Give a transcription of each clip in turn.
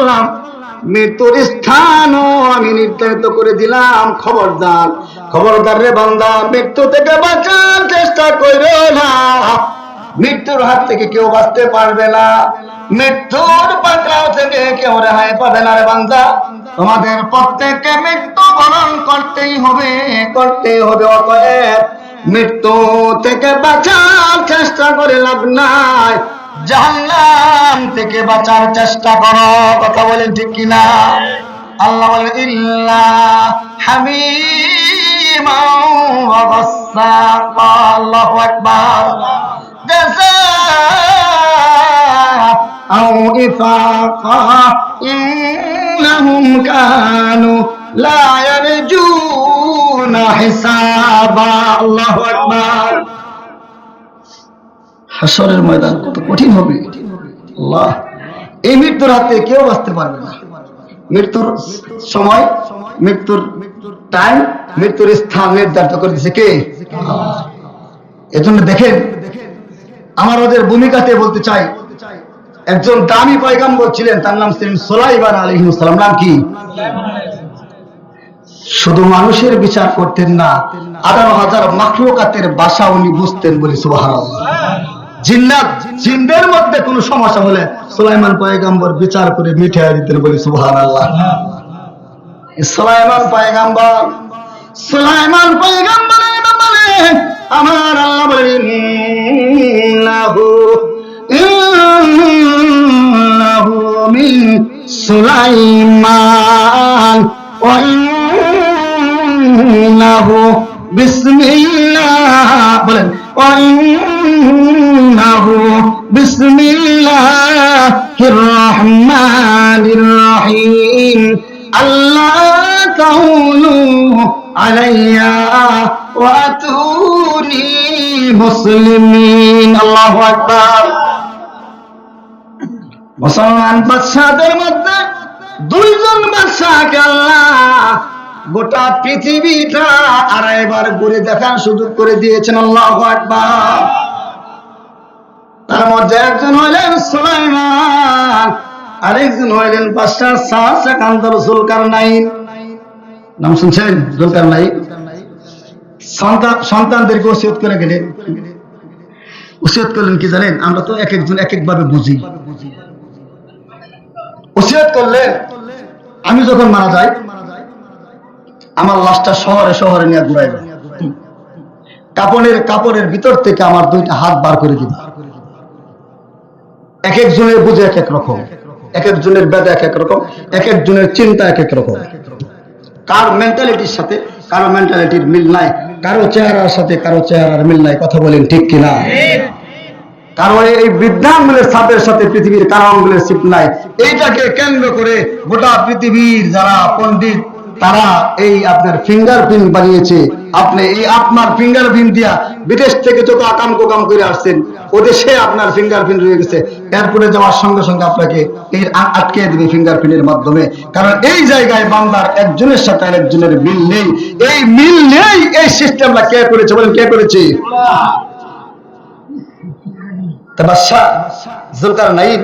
বললাম, মৃত্যুর স্থানও আমি নির্ধারিত করে দিলাম। খবরদার রে বান্দা, মৃত্যু থেকে বাঁচার চেষ্টা করো না। মৃত্যুর হাত থেকে কেউ বাঁচতে পারবে না, মৃত্যুর পাকড়াও থেকে কেউ রেহাই পাবে না রে বান্দা। তোমাদের প্রত্যেককে মৃত্যু বরণ করতেই হবে। অতএব মৃত্যু থেকে বাঁচার চেষ্টা করে লাভ নাই, জাহান্নাম থেকে বাঁচার চেষ্টা করো। কথা বলেন ঠিক কিনা? আল্লাহ বলেন, ইল্লা হামিমান ওয়া গাসসাকা। আল্লাহু আকবার। জাযাআও ইফাকা ইন্নাহুম কানু লা ইয়ারজুনা হিসাবা। আল্লাহু আকবার। হাসরের ময়দান কত কঠিন হবে আল্লাহ! এই মৃত্যুর হাতে কেউ বাঁচতে পারবে না। মৃত্যুর সময়, মৃত্যুর টাইম, মৃত্যুর স্থান নির্ধারিত করে দিয়েছে কে? এজন্য দেখেন, আমার ওদের ভূমিকাতে বলতে চাই, একজন দামি পয়গম্বর ছিলেন, তার নাম ছিলেন সুলাইমান আলাইহিস সালাম। নাম কি? শুধু মানুষের বিচার করতেন না, 18,000 মাখলুকাতের ভাষা উনি বুঝতেন, বলি সুবহানাল্লাহ। জিনদের মধ্যে কোনো সমস্যা হলে সুলাইমান পয়গম্বর বিচার করে মিটিয়ে দিতেন, বলি সুবহানাল্লাহ। সুলাইমান পয়গম্বরের ব্যাপারে আমার আল্লাহ বলেন, ইন্নাহু মিন সুলাইমান ওয়া ইন্নাহু বিসমিল্লাহ, বলেন, ওয়া ইন্নাহু বিসমিল্লাহির রহমানির রহিম। আল্লাহ তাউলু আলাইয়া ওয়া আতুনি মুসলিমিন। আল্লাহু আকবার। মুসলমান বাদশাদের মধ্যে দুইজন বাদশাকে আল্লাহ গোটা পৃথিবীটা 2.5 বার ঘুরে দেখার সুযোগ করে দিয়েছেন। আল্লাহু আকবার। তার মধ্যে একজন হলেন সুলাইমান, আরেকজন হলেন বাদশাহ শাহজাহান জুলকারনাইন। নাম শুনছেন? জুলকারনাইন সন্তানদেরকে ওসিয়ত করে গেলেন। ওসিয়ত করলেন কি জানেন? আমরা তো এক একজন এক একভাবে বুঝি। ওসিয়ত করলেন, আমি যখন মারা যাই আমার লাশটা শহরে শহরে নিয়ে ঘুরাইবে, কাপড়ের ভিতর থেকে আমার 2টা হাত বার করে দিবে। এক একজনের বুঝে এক এক রকম, এক একজনের বেদা এক এক রকম, এক একজনের চিন্তা এক এক রকম। কার মেন্টালিটির সাথে কারো মেন্টালিটির মিল নাই, কারো চেহারার সাথে কারো চেহারার মিল নাই। কথা বলেন ঠিক কিনা? কারো এই বৃদ্ধাঙ্গুলের ছাপের সাথে পৃথিবীর কারো আঙ্গুলের ছিপ নাই। এইটাকে কেন্দ্র করে গোটা পৃথিবীর যারা পণ্ডিত তারা এই আপনার ফিঙ্গারপ্রিন্ট বানিয়েছে। আপনি এই আপনার ফিঙ্গারপ্রিন্ট দিয়া বিদেশ থেকে যত আকাম কোকাম করে আসছেন, ওদেশে আপনার ফিঙ্গারপ্রিন্ট রয়ে গেছে। এয়ারপোর্টে যাওয়ার সঙ্গে সঙ্গে আপনাকে এই আটকে দিবে ফিঙ্গারপ্রিন্টের মাধ্যমে। কারণ এই জায়গায় বান্দার একজনের সাথে আরেকজনের মিল নেই। এই মিল নেই, এই সিস্টেমটা কে করেছে? বলেন, কে করেছে? বাদশাহ জুলকারনাইন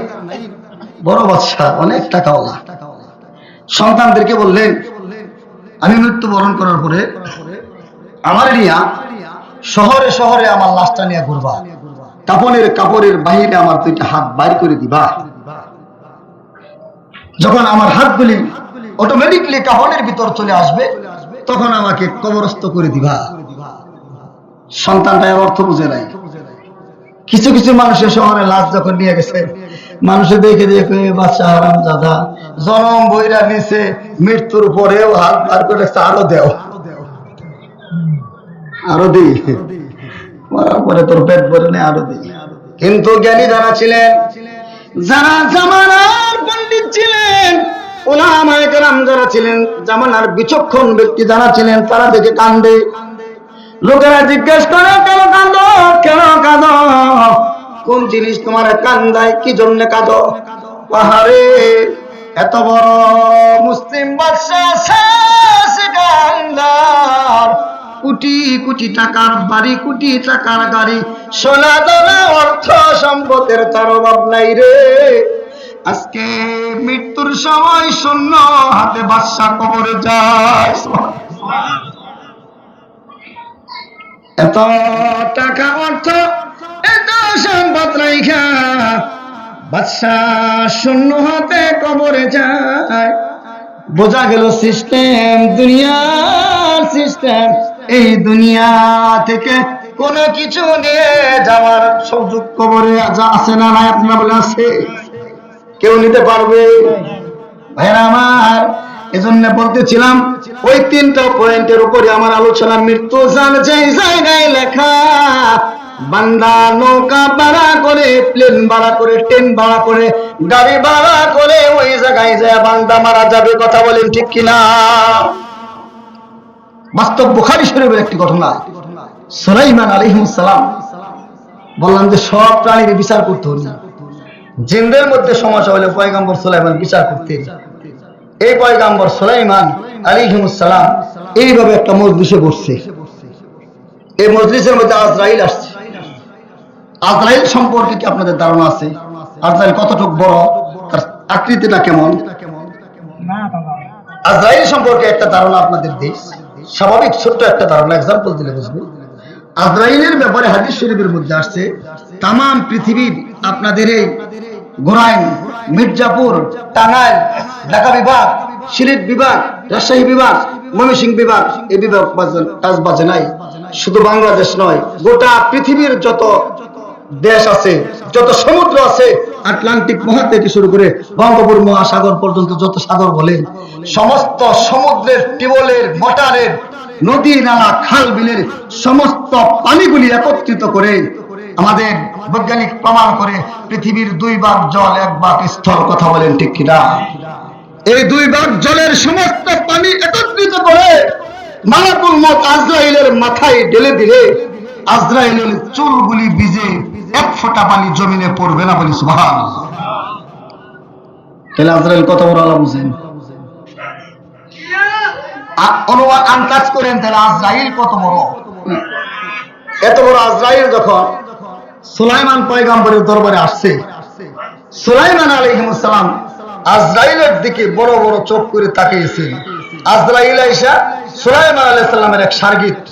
বড় বাদশাহ, অনেক টাকাওয়ালা। সন্তানদেরকে বললেন, আমি মৃত্যুবরণ করার পরে আমার নিয়া শহরে শহরে আমার লাশটা নিয়ে ঘুরবা, কাপড়ের বাহিরে আমার 2টা হাত বাইর করে দিবা। যখন আমার হাতগুলি অটোমেটিকলি কাপড়ের ভিতর চলে আসবে তখন আমাকে কবরস্থ করে দিবা। সন্তানটা এর অর্থ বুঝে নাই। কিছু কিছু মানুষের শহরে লাশ যখন নিয়ে গেছে, মানুষে দেখে দেখে বাচ্চা হারাম দাদা জনম বইরা নিছে, মৃত্যুর পরেও হাত বার করে আরো দেও, আরো দিই, মরার পরে তোর পেট ভরে নেই, আরো দিই। কিন্তু জ্ঞানী যারা ছিলেন, যারা জামানার পণ্ডিত ছিলেন, উলামায়ে কেরাম যারা ছিলেন, জামানার বিচক্ষণ ব্যক্তি যারা ছিলেন, তারা দেখে কান্দে। লোকেরা জিজ্ঞেস করে, কেন কাঁদো, কেন কাঁদো, কোন জিনিস তোমার কান্দায়, কি জন্য কাঁদো? পাহাড়ে এত বড় মুসলিম বাদশা সিকান্দার, কোটি কোটি টাকার বাড়ি, কোটি টাকার গাড়ি, সোনা দানা অর্থ সম্পদের তার অভাব নাই রে। আজকে মৃত্যুর সময় শূন্য হাতে বাদশা কবরে যায়। এত টাকা অর্থ এত সম্পদ রাইখা বাদশা শূন্য হাতে কবরে যায়। বোঝা গেল সিস্টেম, দুনিয়ার সিস্টেম। এই দুনিয়া থেকে কোনো কিছু নিয়ে যাওয়ার সুযোগ কবরে আছে না নাই? আপনারা বলে আছে? কেউ নিতে পারবে? ভাইরা আমার, এজন্য বলতেছিলাম ওই তিনটা পয়েন্টের উপরে আমার আলোচনা। মৃত্যু জান যেই জায়গায় লেখা, বান্দা নৌকা ভাড়া করে, প্লেন ভাড়া করে, ট্রেন ভাড়া করে, গাড়ি ভাড়া করে ওই জায়গায় যায় বান্দা মারা যাবে। কথা বলেন ঠিক কিনা? বাস্তব বুখারী শরীফের একটি ঘটনা। সুলাইমান আলাইহিস সালাম, বললাম যে সব প্রাণীর বিচার করতে হল, জিনদের মধ্যে সমস্যা হলে পয়গম্বর সুলাইমান বিচার করতেন। এই পয়গম্বর সুলাইমান আলাইহিস সালাম এইভাবে একটা মজলিসে বসছে। এই মজলিসের মধ্যে আজরাইল আসছে। আজরাইল সম্পর্কে কি আপনাদের ধারণা আছে? আজরাইল কতটুকু বড়, তার আকৃতিটা কেমন? আজরাইল সম্পর্কে একটা ধারণা আপনাদের দেশ, স্বাভাবিক ছোট্ট একটা ধারণা এক্সাম্পল দিলে বুঝবে। আজরাইলের ব্যাপারে হাদিস শরীফের মধ্যে আসছে, তাম পৃথিবীর আপনাদের এই গোরাইন, মির্জাপুর, টাঙ্গাইল, ঢাকা বিভাগ, সিলেট বিভাগ, রাজশাহী বিভাগ, ময়মনসিংহ বিভাগ, এই বিভাগ কাজ বাজে নাই। শুধু বাংলাদেশ নয়, গোটা পৃথিবীর যত দেশ আছে, যত সমুদ্র আছে, আটলান্টিক মহাদেশ থেকে শুরু করে বঙ্গোপসাগর মহাসাগর পর্যন্ত যত সাগর বলেন, সমস্ত সমুদ্রের, টিউবওয়েলের, মোটরের, নদী নালা, খাল বিলের সমস্ত পানিগুলি একত্রিত করে আমাদের বৈজ্ঞানিক প্রমাণ করে পৃথিবীর 2 ভাগ জল 1 ভাগ স্থল। কথা বলেন ঠিক কিনা? এই 2 ভাগ জলের সমস্ত পানি একত্রিত করে মালাকুল মউত আজরাইলের মাথায় ঢেলে দিলে আজরাইলের চুলগুলি ভিজে 1 ফোঁটা পানি জমিনে পড়বে না। বলি সুবহানাল্লাহ। তাহলে আজরাইল কত বড় আল্লাহ বুঝেন। অনুমান আন্দাজ করেন তাহলে আজরাইল কত বড়। এত বড় আজরাইল যখন সুলাইমান পয়গম্বরের দরবারে আসছে, সুলাইমান আলাইহিস সালাম আজরাইলের দিকে বড় বড় চোখ করে তাকিয়েছেন। আজরাইল আয়েশা সুলাইমান আলাইহিস সালামের এক শাগির্দ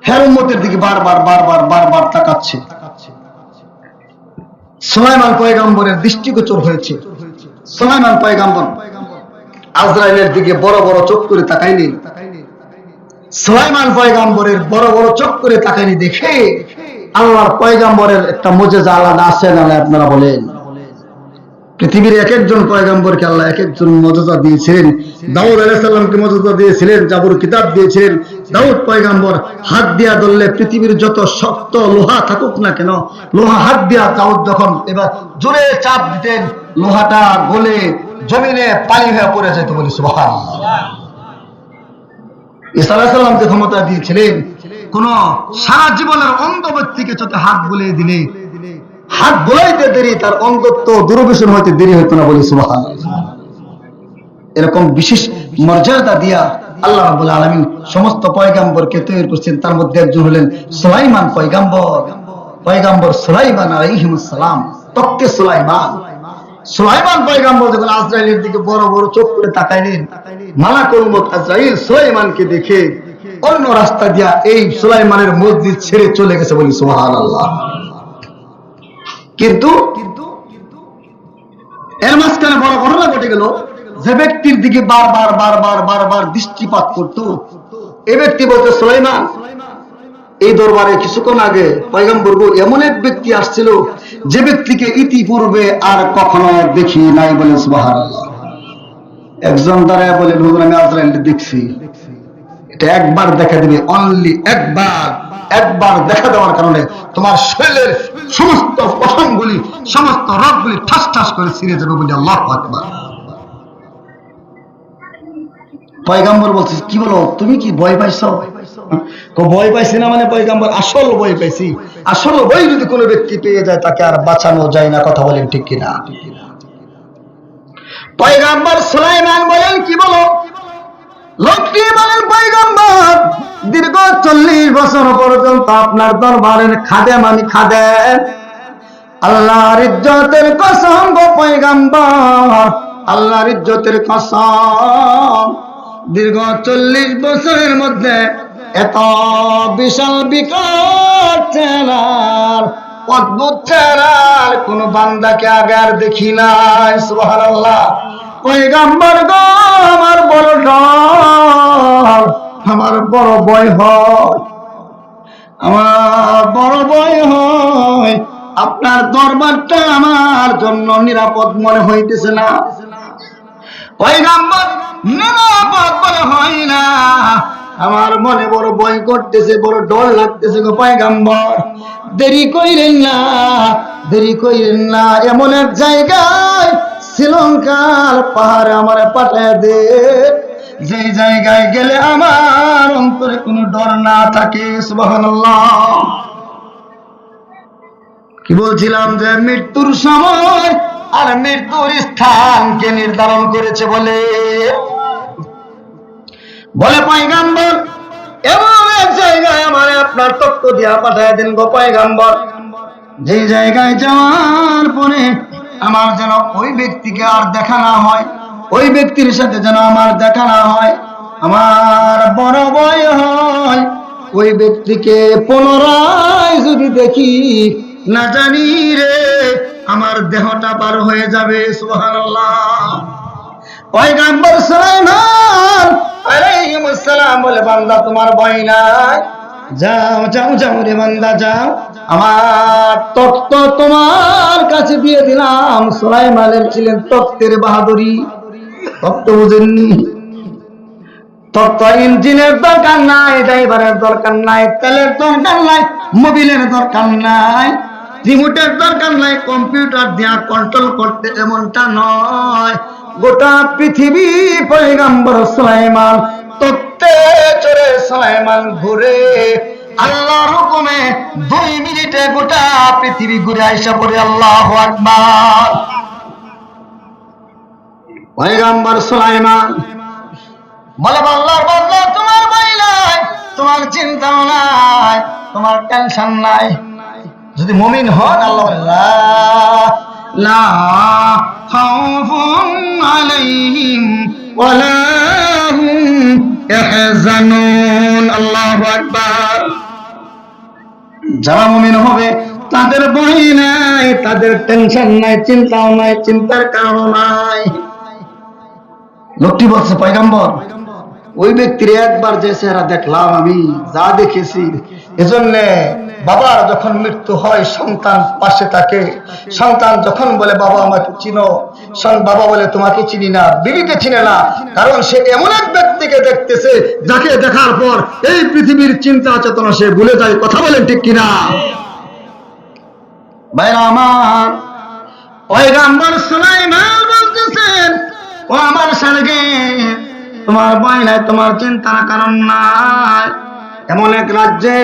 হের উম্মতের দিকে বারবার তাকাচ্ছে। সুলাইমান পয়গম্বরের দৃষ্টিগোচর হয়েছে। সুলাইমান পয়গম্বর আজরাইলের দিকে বড় বড় চোখ করে তাকাইনি। সুলাইমান পয়গম্বরের বড় বড় চোখ করে তাকাইনি দেখে আল্লাহর পয়গম্বরের একটা মুজিজা আলাদা আছে না? আপনারা বলেন। পৃথিবীর এক একজন পয়গম্বরকে আল্লাহ এক একজন মুজিজা দিয়েছিলেন। দাউদ আলাইহিস সালামকে মুজিজা দিয়েছিলেন, জাবুর কিতাব দিয়েছিলেন। দাউদ পয়গম্বর হাত দিয়া ধরলে পৃথিবীর যত শক্ত লোহা থাকুক না কেন, লোহা হাত দিয়া দাউদ যখন এবার জোরে চাপ দিতেন, লোহাটা গলে জমিনে পানি হয়ে পড়ে যেত। বলি সুবহানাল্লাহ। ঈসা আলাইহিস সালামকে ক্ষমতা দিয়েছিলেন, কোন সারা জীবনের অন্ধ ব্যক্তিকে যত হাত বুলিয়ে দিলে, হাত বুলাইতে দেরি তার অন্ধত্ব দূরভিসরণ হইতে দেরি হইতো না। বলি সুবহানাল্লাহ। এরকম বিশেষ মর্যাদা দিয়া আল্লাহ রাব্বুল আলামিন সমস্ত পয়গম্বরকে তৈরি করেছেন। তার মধ্যে একজন হলেন সুলাইমান পয়গম্বর। পয়গম্বর সুলাইমান আলাইহিস সালাম, তক্তে সুলাইমান। সুলাইমান পয়গম্বর যখন আজরাইলের দিকে বড় বড় চোখ করে তাকাইলেন, মালাকুল মউত আজরাইল সুলাইমানকে দেখে অন্য রাস্তা দিয়া এই সুলাইমানের মসজিদ ছেড়ে চলে গেছে। বলি সুবহানাল্লাহ। কিন্তু এর মাঝখানে বড় ঘটনা ঘটে গেল। যে ব্যক্তির দিকে বারবার দৃষ্টিপাত করত, এই ব্যক্তি বলতে সুলাইমান, এই দরবারে কিছুক্ষণ আগে পয়গম্বর এমন এক ব্যক্তি আসছিল যে ব্যক্তিকে ইতিপূর্বে আর কখনো দেখি নাই। বলে সুবহানাল্লাহ। একজন দাঁড়ায় বলে, হুজুর আমি আজরাইলকে দেখছি। এটা একবার দেখা দিবে, অনলি একবার দেখা দেওয়ার কারণে তোমার শরীরের সমস্ত পশমগুলি, সমস্ত রগগুলি ঠাস ঠাস করে ছিঁড়ে যাবে। বলে আল্লাহু আকবার। পয়গম্বর বলছে, কি বলো তুমি, কি ভয় পাইছো? ভয় পাইছি না মানে পয়গম্বর আসল ভয় পাইছি। আসল ভয় যদি কোনো ব্যক্তি পেয়ে যায় তাকে আর বাঁচানো যায় না। কথা বলেন ঠিক কিনা? পয়গম্বর সুলাইমান বলেন, কি বলো? লোকটি বলেন, পয়গম্বর দীর্ঘ 40 বছর পর্যন্ত আপনার দরবারের খাদেম আমি, খাদেম আল্লাহর ইজ্জতের কসম গো পয়গম্বর, আল্লাহর ইজ্জতের কসম, দীর্ঘ 40 বছরের মধ্যে এত বিশাল বিকট চেহারার, অদ্ভুত চেহারার কোন বান্দাকে আগে আর দেখি নাই। সুবহানাল্লাহ। পয়গম্বর গো, আমার বড় ডর, আমার বড় ভয় হয়, আমার বড় ভয় হয়। আপনার দরবারটা আমার জন্য নিরাপদ মনে হইতেছে না। পয়গম্বর, নিরাপদ মনে হয় না, আমার মনে বড় ভয় করতেছে, বড় ডর লাগতেছে গো পয়গম্বর। দেরি কইরেন না, দেরি কইরেন না, এমন এক জায়গায় শ্রীলঙ্কার পাহাড়ে আমার পাঠায় দে, যে জায়গায় গেলে আমার অন্তরে কোনো ডর না থাকে। সুবহানাল্লাহ। কি বলছিলাম যে মৃত্যুর সময় আর মৃত্যুর স্থানকে নির্ধারণ করেছে বলে পয়গম্বর, এমন এক জায়গায় আমার আপনার তত্ত্ব দিয়া পাঠায় দেন গো পয়গম্বর, যে জায়গায় যাওয়ার পরে আমার যেন ওই ব্যক্তিকে আর দেখা না হয়, ওই ব্যক্তির সাথে যেন আমার দেখা না হয়। আমার বড় ভয় হয় ওই ব্যক্তিকে পুনরায় যদি দেখি, না জানি রে আমার দেহটা বার হয়ে যাবে। সুবহানাল্লাহ। পয়গম্বর সুলাইমান আলাইহিস সালাম বলে, বান্দা তোমার ভয় নাই, যাও যাও যাও রে বান্দা যাও, আমার তখ্ত তোমার কাছে দিয়ে দিলাম। সুলাইমানের ছিলেন তখ্তের বাহাদুরি। তখ্ত বুঝেননি? তখ্ত ইঞ্জিনের দরকার নাই, ড্রাইভারের দরকার নাই, তেলের দরকার নাই, মোবিলের দরকার নাই, রিমোটের দরকার নাই, কম্পিউটার দিয়া কন্ট্রোল করতে এমনটা নয়। গোটা পৃথিবী পয়গম্বর সুলাইমান তত্ত্বে চড়ে সুলাইমান ঘুরে আল্লাহর হুকুমে 2 মিনিটে গোটা পৃথিবী ঘুরে আইসা পড়ে। আল্লাহু আকবার। পয়গম্বর সুলাইমান বলে, আল্লাহর বান্দা তোমার ভয় নাই, তোমার চিন্তা নাই, তোমার টেনশন নাই। যদি মুমিন হন, আল্লাহ বলে লা খাউফুন আলাইহিম ওয়ালা হুম ইয়াহজানুন। আল্লাহু আকবার। যারা মুমিন হবে তাদের ভয় নাই, তাদের টেনশন নাই, চিন্তাও নাই, চিন্তার কারণ নাই। লোকটি বলছে, পয়গম্বর ওই ব্যক্তির একবার যে চেহারা দেখলাম, আমি যা দেখেছি, এজন্য বাবার যখন মৃত্যু হয় সন্তান পাশে থাকে, সন্তান যখন বলে বাবা আমাকে চিনো, বাবা বলে তোমাকে চিনি না, বিবিকে চিনে না, কারণ সে এমন এক ব্যক্তিকে দেখতেছে যাকে দেখার পর এই পৃথিবীর চিন্তা চেতনা সে ভুলে যায়। কথা বলেন ঠিক কিনা? ভাইরা আমার, পয়গম্বর সুলাইমান বলতেছেন, ও আমার সারগে, তোমার ভয় নাই, তোমার চিন্তার কারণ নাই। এমন এক রাজ্যে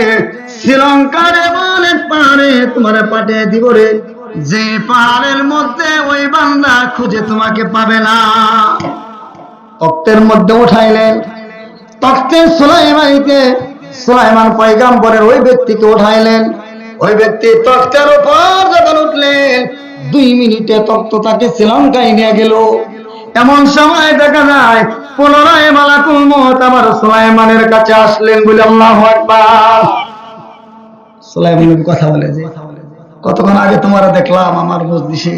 শ্রীলঙ্কার এমন এক পাহাড়ে তোমার পাঠিয়ে দিব রে, যে পাহাড়ের মধ্যে ওই বান্দা খুঁজে তোমাকে পাবে না। তখ্তের মধ্যে উঠাইলেন, তখ্তে সুলাইমান পয়গম্বরের ওই ব্যক্তিকে উঠাইলেন। ওই ব্যক্তি তখ্তের উপর যখন উঠলেন, 2 মিনিটে তখ্ত তাকে শ্রীলঙ্কায় নিয়ে গেল। এমন সময় দেখা যায় পুনরায় মালাকুল মউত আবার সুলাইমানের কাছে আসলেন বলে। আল্লাহু আকবার। সুলাইমান কথা বলে যে, কতক্ষণ আগে তোমার দেখলাম আমার মজলিসে,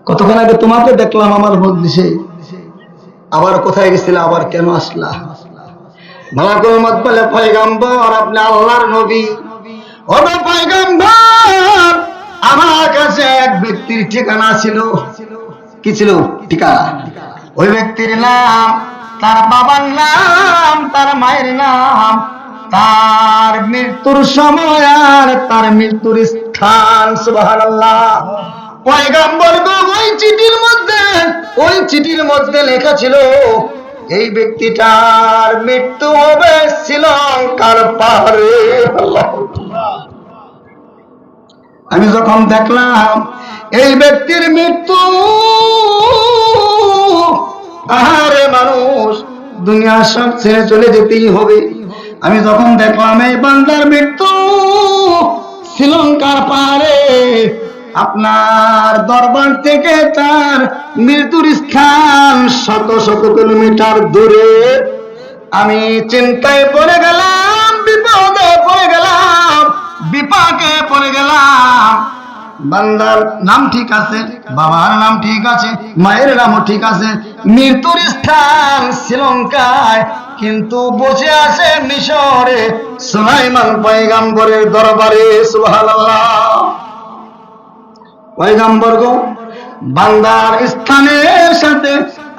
কতক্ষণ আগে তোমাকে দেখলাম আমার মজলিসে, আবার কোথায় গেছিলে, আবার কেন আসলা? মালাকুল মউত বলে, পয়গম্বর আপনি আল্লাহর নবী। ও পয়গম্বর, আমার কাছে এক ব্যক্তির ঠিকানা ছিল। কি ছিল ঠিকানা? ওই ব্যক্তির নাম, তার বাবার নাম, তার মায়ের নাম, তার মৃত্যুর সময় আর তার মৃত্যুর স্থান। সুবহানাল্লাহ। পয়গম্বর গো, ওই চিঠির মধ্যে লেখা ছিল এই ব্যক্তিটার মৃত্যু হবে শ্রীলঙ্কার পাহাড়ে। আমি যখন দেখলাম এই ব্যক্তির মৃত্যু, আহারে মানুষ, দুনিয়া সব ছেড়ে চলে যেতেই হবে। আমি যখন দেখলাম এই বান্দার মৃত্যু শ্রীলঙ্কার পারে আপনার দরবার থেকে তার মৃত্যুর স্থান শত শত কিলোমিটার দূরে। আমি চিন্তায় পড়ে গেলাম, বিপদে পড়ে গেলাম, বিপাকে পড়ে গেলাম। বান্দার নাম ঠিক আছে, বাবার নাম ঠিক আছে, মায়ের নামও ঠিক আছে, মৃত্যুর স্থান শ্রীলঙ্কায়, কিন্তু বসে আছে মিশরে সুলাইমান পয়গম্বরের দরবারে। সুবহানাল্লাহ। পয়গম্বর গো, বান্দার স্থানের সাথে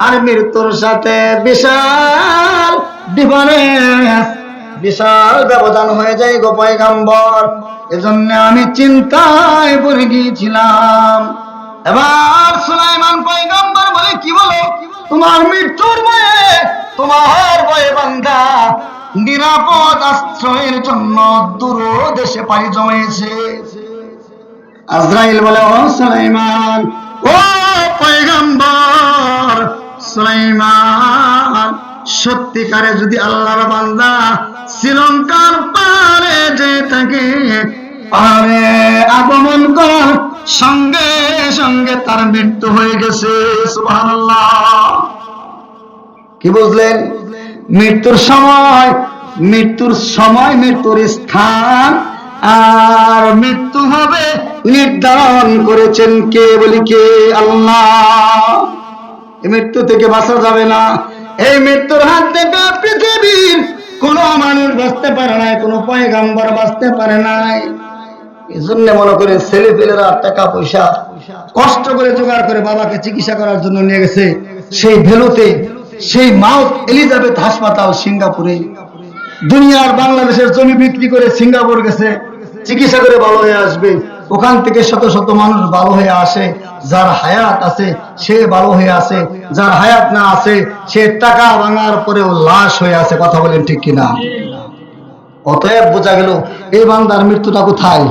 আর মৃত্যুর সাথে বিশাল ডিফারেন্স, বিশাল ব্যবধান হয়ে যায় গো পয়গম্বর। এজন্য আমি চিন্তায় পড়ে গিয়েছিলাম। এবার সুলাইমান পয়গম্বর বলে, কি বলো? তোমার মৃত্যুর ভয়ে, তোমার ভয়ে বান্দা নিরাপদ আশ্রয়ের জন্য দূর দেশে পাড়ি জমিয়েছে। আজরাইল বলে, ও সুলাইমান, ও পয়গম্বর সুলাইমান, সত্যিকারে যদি আল্লাহর বান্দা শ্রীলঙ্কার পারে যে থাকে, পারে আগমন করার সঙ্গে সঙ্গে তার মৃত্যু হয়ে গেছে। সুবহানাল্লাহ। কি বুঝলেন? মৃত্যুর সময়, মৃত্যুর সময়, মৃত্যুর স্থান আর মৃত্যু হবে নির্ধারণ করেছেন কে? বলি কে? আল্লাহ। এই মৃত্যু থেকে বাঁচা যাবে না। এই মৃত্যুর হাত থেকে পৃথিবীর কোন মানুষ বাঁচতে পারে নাই, কোন পয়গম্বর বাঁচতে পারে নাই। এই জন্য মনে করে ছেলেপেলেরা টাকা পয়সা কষ্ট করে জোগাড় করে বাবাকে চিকিৎসা করার জন্য নিয়ে গেছে সেই ভেলুতে, সেই মাউথ এলিজাবেথ হাসপাতাল সিঙ্গাপুরে। দুনিয়ার বাংলাদেশের জমি বিক্রি করে সিঙ্গাপুর গেছে, চিকিৎসা করে ভালো হয়ে আসবে। ওখান থেকে শত শত মানুষ ভালো হয়ে আসে। যার হায়াত আছে সে ভালো হয়ে আসে, যার হায়াত না আছে সে টাকা ভাঙার পরেও লাশ হয়ে আছে। কথা বলেন ঠিক কিনা? অতএব বোঝা গেল এই বান্দার মৃত্যুটা কোথায়?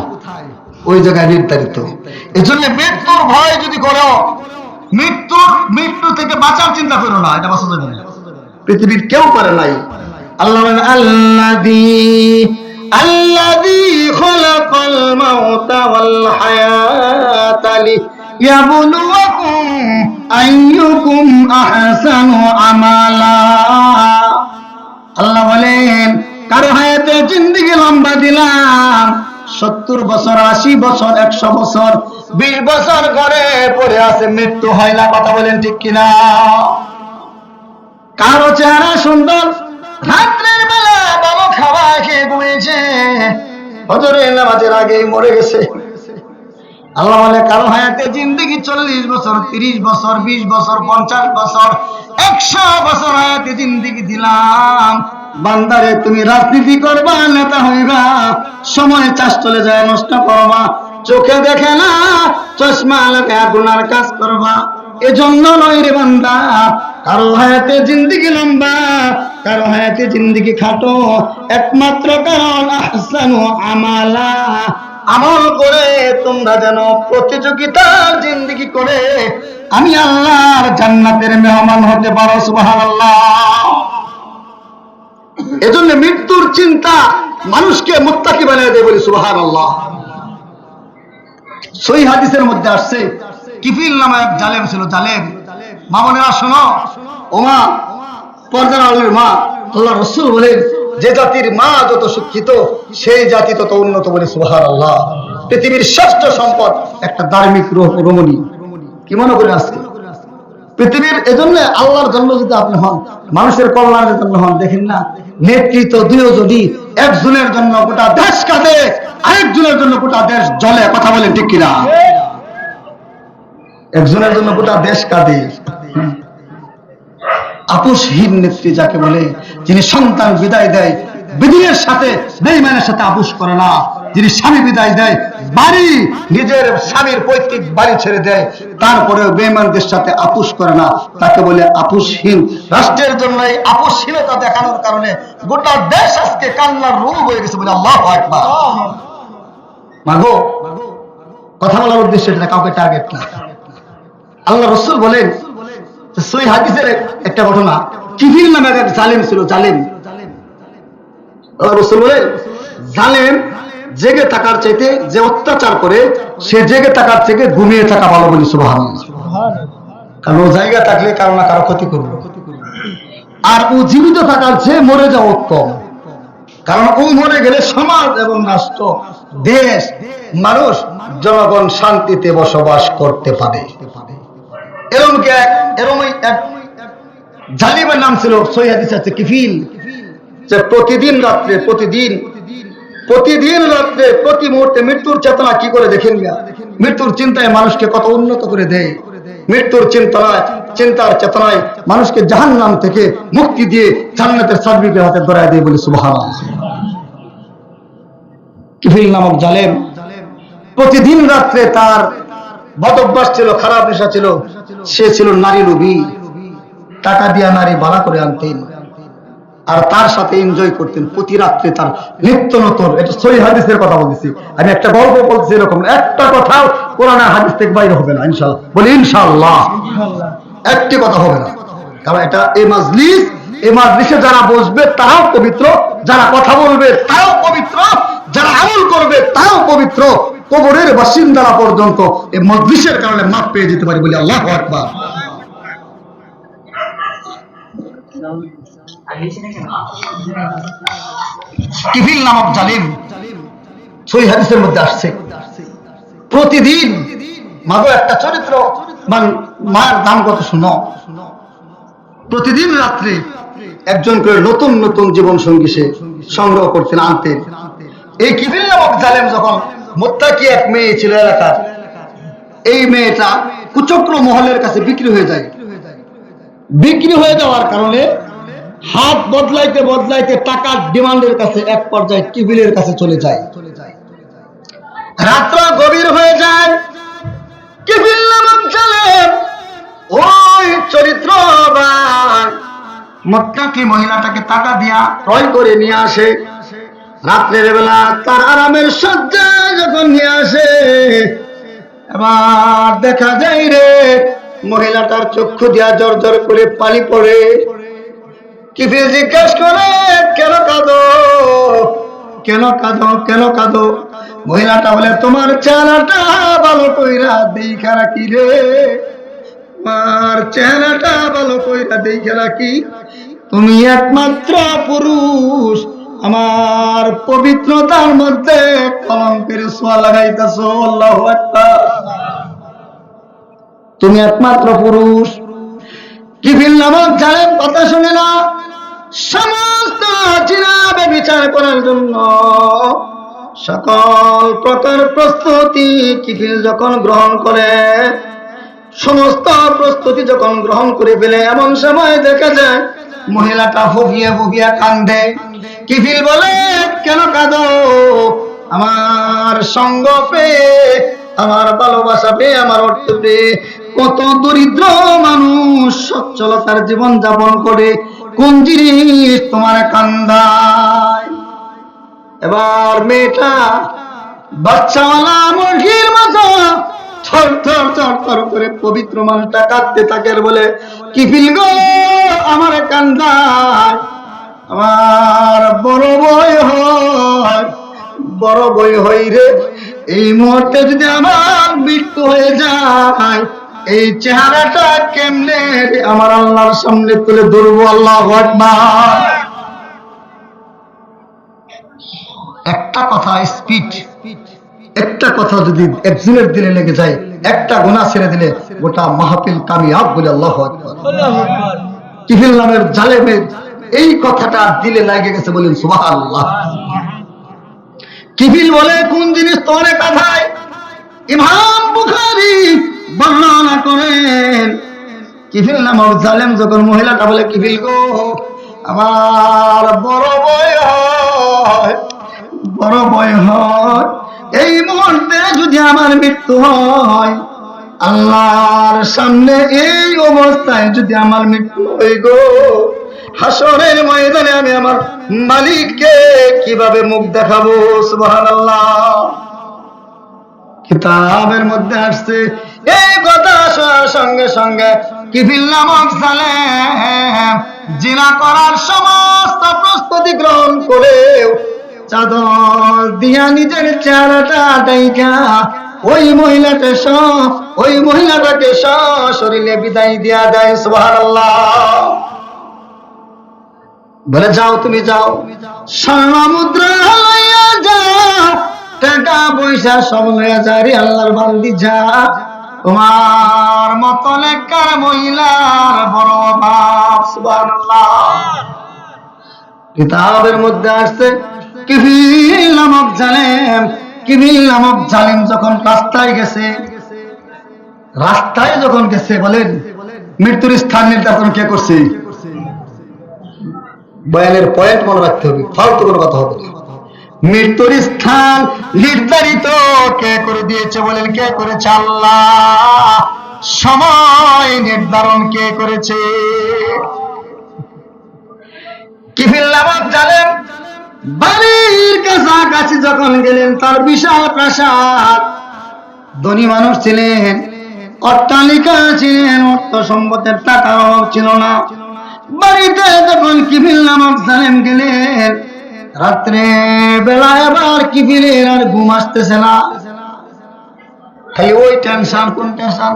ওই জায়গায় নির্ধারিত। এজন্য মৃত্যুর ভয় যদি করো, মৃত্যু থেকে বাঁচার চিন্তা করো না, এটা বাঁচা যাবে না। পৃথিবীর কেউ পারে নাই। আল্লাহ আল্লাযী খালাকাল মাউতা ওয়াল হায়াতা লিয়াবলুয়াকুম আইয়ুকুম আহসানু আমালা। আল্লাহ বলেন, কারো হায়াতে জিন্দেগি লম্বা দিলাম, 70 বছর, 80 বছর, 100 বছর, 20 বছর ঘরে পড়ে আছে, মৃত্যু হয় না। কথা বলেন ঠিক কিনা? কারো চেহারা সুন্দর, রাত্রের বেলা ভালো খাওয়া খেয়ে ঘুমিয়েছে, ফজরের নামাজের আগে মরে গেছে। আল্লাহ বলে, কারো হায়াতে জিন্দেগি 40 বছর, 30 বছর, 20 বছর, 50 বছর, 100 বছর হায়াতে জিন্দেগি দিলাম। বান্দারে, তুমি রাজনীতি করবা, নেতা হইবা, সময় চাষ চলে যায়, নষ্ট করবা, চোখে দেখে না, চশমা লাগায়া গুনার কাজ করবা। এজন্য নয় রে বান্দা, কারো হায়াতে জিন্দেগি লম্বা, কারো হায়াতে জিন্দেগি খাটো, একমাত্র কারণ আহসানু আমালা, আমল করে তোমরা যেন প্রতিযোগিতার জিন্দেগি করে আমি আল্লাহর জান্নাতের মেহমান হতে পারো। সুবহানাল্লাহ। এজন্য মৃত্যুর চিন্তা মানুষকে মুত্তাকি বানিয়ে দেয়। বলি সুবহানাল্লাহ। সহিহ হাদিসের মধ্যে আসছে, কিফিল নামে এক জালেম ছিল। জালেম, মা বোনেরা শোনো, ও মা, পর্দার আলীর মা, আল্লাহ রাসূল বলেন, যে জাতির মা যত শিক্ষিত সেই জাতি তত উন্নত। বলে সুবহানাল্লাহ। পৃথিবীর শ্রেষ্ঠ সম্পদ একটা ধার্মিক রমণী। কি মনে করে আজকে পৃথিবীর? এজন্য আল্লাহর জন্য যদি আপনি হন, মানুষের কল্যাণের জন্য হন, দেখেন না, নেতৃত্ব দিয়েও যদি একজনের জন্য গোটা দেশ কাঁদে, আরেকজনের জন্য গোটা দেশ জ্বলে। কথা বলেন ঠিক কিনা? একজনের জন্য গোটা দেশ কাঁদে। আপোষহীন নেত্রী যাকে বলে, যিনি সন্তান বিদায় দেয় বেদিনের সাথে, বেঈমানের সাথে আপোষ করে না, যিনি স্বামী বিদায় দেয়, বাড়ি, নিজের স্বামীর পৈতৃক বাড়ি ছেড়ে দেয়, তারপরেও বেঈমানদের সাথে আপোষ করে না, তাকে বলে আপোষহীন। রাষ্ট্রের জন্য এই আপোষহীনতা দেখানোর কারণে গোটা দেশ আজকে কান্নার রূপ হয়ে গেছে। বলে আল্লাহু আকবার। মাগো, কথা বলার উদ্দেশ্য এটা, কাউকে টার্গেট না। আল্লাহ রাসূল বলেন, সহিহ হাদিসের একটা ঘটনা, কিফিল নামে এক জালেম ছিল। জালেম, আল্লাহ রাসূল বলেন, জালেম জেগে থাকার চাইতে যে অত্যাচার করে সে জেগে থাকার থেকে ঘুমিয়ে থাকা ভালো বলি সুবহানাল্লাহ। কারণ ও জায়গা থাকলে কারো না কারো ক্ষতি করবে, আর ও জীবিত থাকার চেয়ে মরে যাওয়া উত্তম। কারণ ও মরে গেলে সমাজ এবং রাষ্ট্র, দেশ, মানুষ, জনগণ শান্তিতে বসবাস করতে পারে। এরকম এক জালিমের নাম ছিল, সহিহ হাদিস আছে, কিফিল, যে প্রতিদিন রাত্রে প্রতি মুহূর্তে মৃত্যুর চেতনা কি করে দেখেন না, মৃত্যুর চিন্তায় মানুষকে কত উন্নত করে দেয়, মৃত্যুর চিন্তার চেতনায় মানুষকে জাহান্নাম থেকে মুক্তি দিয়ে জান্নাতের সার্টিফিকেট হাতে ধরায় দেয় বলে সুবহানাল্লাহ। কিফিল নামক জালেম প্রতিদিন রাত্রে তার বদ অভ্যাস ছিল, খারাপ নেশা ছিল, সে ছিল নারী লোভী, টাকা দিয়া নারী ভাড়া করে আনতেন আর তার সাথে এনজয় করতেন প্রতি রাত্রে তার নিত্য নতুন। এটা সহিহ হাদিসের কথা বলতেছি, আমি একটা গল্প বলছি, এরকম একটা কথাও কোরআন আর হাদিস থেকে বাইরে হবে না ইনশাআল্লাহ, বলি ইনশাআল্লাহ, একটি কথা হবে না। কারণ এটা এই মাজলিসে যারা বসবে তারাও পবিত্র, যারা কথা বলবে তারাও পবিত্র, যারা আমল করবে তারাও পবিত্র, কবরের বাসিন্দারা পর্যন্ত এই মাজলিসের কারণে মাফ পেয়ে যেতে পারে বলি আল্লাহু আকবার। কিফিল নামক জালিম, সহিহ হাদিসের মধ্যে আসছে, প্রতিদিন মাগো একটা চরিত্র, মায়ের দাম কত শুনো, প্রতিদিন রাত্রে একজন করে নতুন নতুন জীবন সঙ্গী সে সংগ্রহ করতেন, আনতেন। এই কিফিল নামক জালেম যখন মুত্তাকি এক মেয়ে ছিল এলাকার, এই মেয়েটা কুচক্র মহলের কাছে বিক্রি হয়ে যায়। বিক্রি হয়ে যাওয়ার কারণে হাত বদলাইতে বদলাইতে টাকার ডিমান্ডের কাছে এক পর্যায়ে কিফিলের কাছে চলে যায়। রাত্র গভীর হয়ে যায়, কিফিল নামক জালেম ওই চরিত্রবান মুত্তাকি মহিলাটাকে টাকা দিয়া ক্রয় করে নিয়ে আসে। রাত্রের বেলা তার আরামের শয্যা যখন নিয়ে আসে, এবার দেখা যায় রে মহিলাটার চক্ষু দিয়া জর জর করে পানি পড়ে। কিফিল জিজ্ঞাসা করে, কেন কাঁদো, কেন কাঁদো, কেন কাঁদো? মহিলাটা বলে, তোমার চেহারাটা ভালো কইরা দেখা রাখি রে, তোমার চেহারাটা ভালো কইরা দেখা রাখি, তুমি একমাত্র পুরুষ, আমার পবিত্রতার মধ্যে কলঙ্কের ছোঁয়া লাগাইতেছো, আল্লাহু আকবার, তুমি একমাত্র পুরুষ। কিফিল নামক জালেম কথা শুনে না, সমস্ত জিনাবে বিচার করার জন্য সকল প্রকার প্রস্তুতি কিফিল যখন গ্রহণ করে, সমস্ত প্রস্তুতি যখন গ্রহণ করে ফেলে, এমন সময় দেখা যায় মহিলাটা ফুফিয়ে ফুফিয়ে কান্দে। কিফিল বলে, কেন কাঁদো? আমার সঙ্গ পেয়ে, আমার ভালোবাসা পেয়ে, আমার অর্থ পেয়ে কত দরিদ্র মানুষ সচ্ছলতার জীবন যাপন করে, কোন জিনিস তোমার কান্দায়? এবার মেয়েটা বাচ্চাওয়ালা মুরগির মতো থর থর থর থর করে পবিত্র মানুষটা কাঁদতে থাকে, বলে, কিফিল গো, আমার কান্দায়, আমার বড় ভয় হয়, বড় ভয় হই রে, এই মুহূর্তে যদি আমার মৃত্যু হয়ে যায়, এই চেহারাটা কেমনে আমার আল্লাহর সামনে তুলে ধরবো, আল্লাহু আকবার। একটা কথা স্পিড, একটা কথা যদি একজনের দিলে লেগে যায়, একটা গুনাহ ছেড়ে দিলে গোটা মাহফিল কামিয়াব বলে আল্লাহু আকবার। কিফিল নামের জালেমের এই কথাটা দিলে লাগে গেছে, বলেন সুবহানাল্লাহ। কিফিল বলে, কোন জিনিস তোরে কাঁধায়? ইমাম বুখারী বর্ণনা করেন, কিফিল নামক জালেম যখন মহিলাটা বলে, কিফিল গো, আমার বড় ভয় হয়, বড় ভয় হয়, এই মুহূর্তে যদি আমার মৃত্যু হয়, আল্লাহর সামনে এই অবস্থায় যদি আমার মৃত্যু হয় গো, হাসরের ময়দানে আমি আমার মালিককে কিভাবে মুখ দেখাবো? সুবহানাল্লাহ। কিতাবের মধ্যে আসছে, এই কথা শোনার সঙ্গে সঙ্গে কিফিল নামক জালেম জিনা করার সমস্ত প্রস্তুতি গ্রহণ করে চাদর দিয়া নিজের চেহারাটা ঢাকা ওই মহিলাটাকে সশরীরে বিদায় দিয়া দেয়। সুবহানাল্লাহ। বলে যাও, তুমি যাও, স্বর্ণ মুদ্রা লইয়া যাও, টাকা পয়সা সব লইয়া যা রে আল্লাহর বান্দি যা, তোমার মত নেককার মহিলার বড় অভাব। সুবহানাল্লাহ। কিতাবের মধ্যে আসছে কিফিল নামক জালেম যখন রাস্তায় যখন গেছে বলেন মৃত্যুর স্থান নির্ধারণ কে করছে? বয়ানের পয়েন্ট মনে রাখতে হবে, ফালতু কোনো কথা হবে না। মৃত্যুর স্থান নির্ধারিত কে করে দিয়েছে বলেন? কে করেছে? আল্লাহ। সময় নির্ধারণ কে করেছে? কিফিল নামক জালেম বাড়ির কাছাকাছি যখন গেলেন, তার বিশাল প্রাসাদ, ধনী মানুষ ছিলেন, অট্টালিকা ছিলেন, অর্থ সম্পদের টাকার অভাব ছিল না। বাড়িতে যখন কিফিল নামক জালেম গেলেন, রাত্রে বেলায় আবার কিফিলের আর ঘুম আসতেছে না, খালি ওই টেনশন। কোন টেনশন?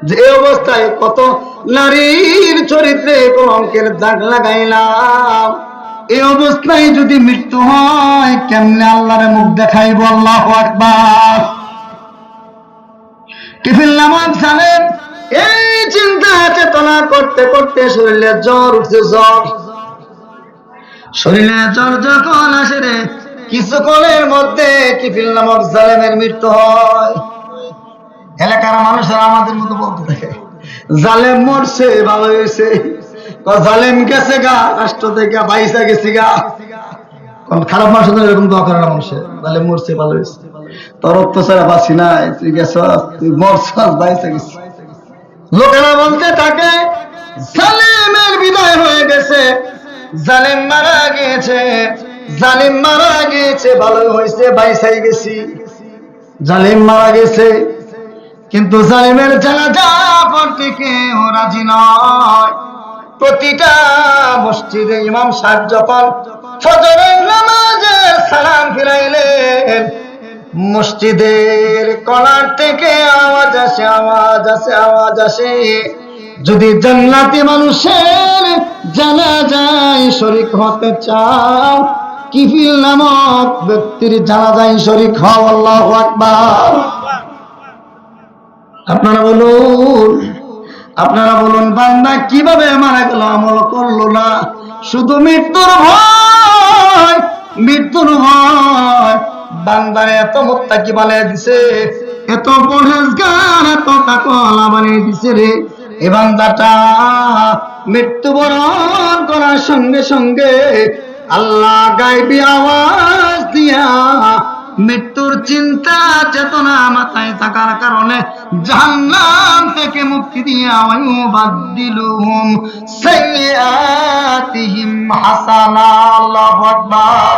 যে অবস্থায় কত নারীর চরিত্রে কলঙ্কের দাগ লাগাইলাম, এই অবস্থায় যদি মৃত্যু হয় কেমনে আল্লাহর মুখ দেখাইব? আল্লাহু আকবার। কিফিল নামক জালেম এই চিন্তা চেতনা করতে করতে শরীরে জ্বর উঠছে। শরীরে জ্বর যখন আসে রে, কিছুক্ষণের মধ্যে কিফিল নামক জালেমের মৃত্যু হয়। এলাকার মানুষেরা আমাদের মতো বলতে থাকে, জালেম মরছে, ভালো হয়েছে। জালেম গেছে গা, রাষ্ট্র থেকে বাইসা গেছে গা। খারাপ মানুষ এরকম দোয়া করে না মানুষের, জালেম মরছে, ভালো হয়েছে, তোর অত্যাচারে বাঁচি নাই, তুই গেছ, তুই মরছস, বাইসা গেছিস। লোকেরা বলতে থাকে জালেমের বিদায় হয়ে গেছে, জালেম মারা গিয়েছে, জালিম মারা গিয়েছে, ভালো হয়েছে, বাইসাই গেছি। জালিম মারা গেছে, কিন্তু জালিমের জানাজা পড়তে কেউ রাজি নয়। প্রতিটা মসজিদে ইমাম সাহেব যখন ফজরের নামাজে সালাম ফিরাইলেন, মসজিদের কর্নার থেকে আওয়াজ আসে, যদি জান্নাতি মানুষের জানাজায় শরীক হতে চাও, কিফিল নামক ব্যক্তির জানাজায় শরীক হও। আল্লাহু আকবার। আপনারা বলুন বান্দা কিভাবে মারা গেল? আমল করলো না, শুধু মৃত্যুর ভয়। বান্দারে এত মুত্তাকি বানিয়ে দিছে, এত পরহেজগার, এত তাকওয়ালা বানিয়ে দিছে রে। এই বান্দাটা মৃত্যুবরণ করার সঙ্গে সঙ্গে আল্লাহ গায়বী আওয়াজ দিয়া মৃত্যুর চিন্তা চেতনা মাথায় থাকার কারণে জাহান্নাম থেকে মুক্তি দিয়া ওয়ায়ুবাদদিলুহুম সাইয়্যাতিহিম হাসানাত। আল্লাহু আকবার।